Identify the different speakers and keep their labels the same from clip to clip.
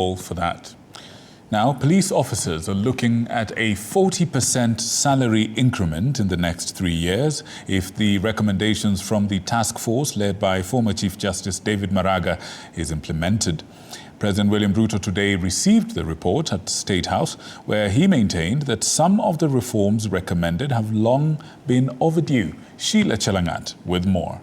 Speaker 1: All for that. Now, police officers are looking at a 40% salary increment in the next 3 years if the recommendations from the task force led by former Chief Justice David Maraga is implemented. President William Ruto today received the report at State House, where he maintained that some of the reforms recommended have long been overdue. Sheila Chalangat with more.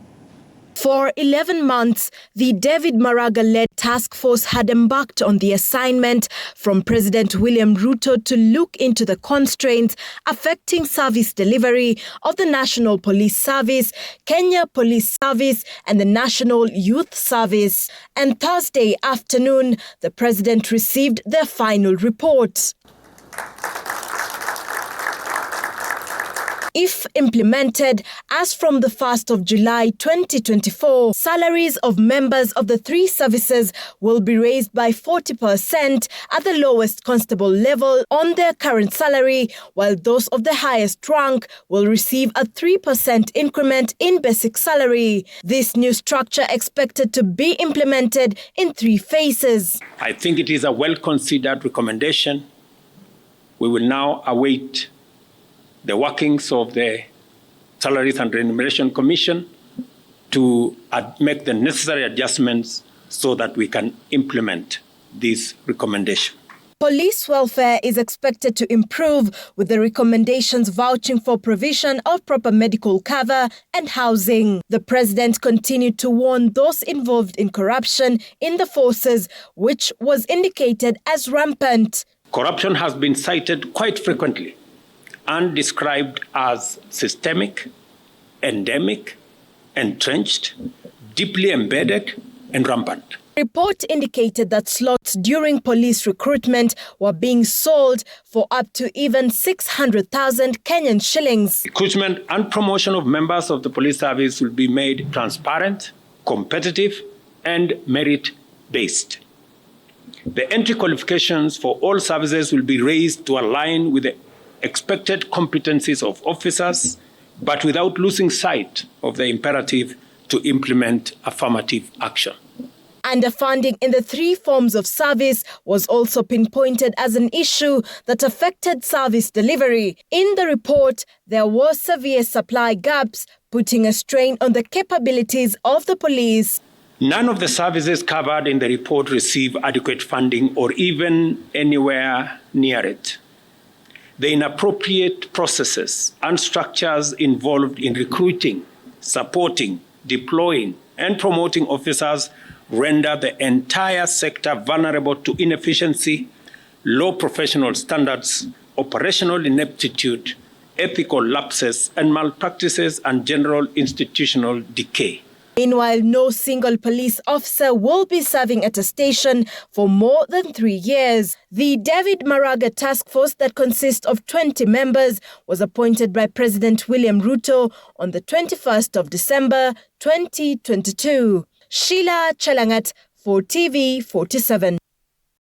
Speaker 2: For 11 months, the David Maraga-led task force had embarked on the assignment from President William Ruto to look into the constraints affecting service delivery of the National Police Service, Kenya Police Service, and the National Youth Service. And Thursday afternoon, the President received their final report. If implemented, as from the 1st of July 2024, salaries of members of the three services will be raised by 40% at the lowest constable level on their current salary, while those of the highest rank will receive a 3% increment in basic salary. This new structure expected to be implemented in 3 phases.
Speaker 3: I think it is a well-considered recommendation. We will now await the workings of the Salaries and Remuneration Commission to make the necessary adjustments so that we can implement this recommendation.
Speaker 2: Police welfare is expected to improve, with the recommendations vouching for provision of proper medical cover and housing. The President continued to warn those involved in corruption in the forces, which was indicated as rampant.
Speaker 3: Corruption has been cited quite frequently and described as systemic, endemic, entrenched, deeply embedded, and rampant.
Speaker 2: Report indicated that slots during police recruitment were being sold for up to even 600,000 Kenyan shillings.
Speaker 3: Recruitment and promotion of members of the police service will be made transparent, competitive, and merit-based. The entry qualifications for all services will be raised to align with the expected competencies of officers, but without losing sight of the imperative to implement affirmative action.
Speaker 2: Underfunding in the 3 forms of service was also pinpointed as an issue that affected service delivery. In the report, there were severe supply gaps, putting a strain on the capabilities of the police.
Speaker 3: None of the services covered in the report receive adequate funding or even anywhere near it. The inappropriate processes and structures involved in recruiting, supporting, deploying, and promoting officers render the entire sector vulnerable to inefficiency, low professional standards, operational ineptitude, ethical lapses, and malpractices, and general institutional decay.
Speaker 2: Meanwhile, no single police officer will be serving at a station for more than 3 years. The David Maraga task force, that consists of 20 members, was appointed by President William Ruto on the 21st of December 2022. Sheila Chalangat for TV 47.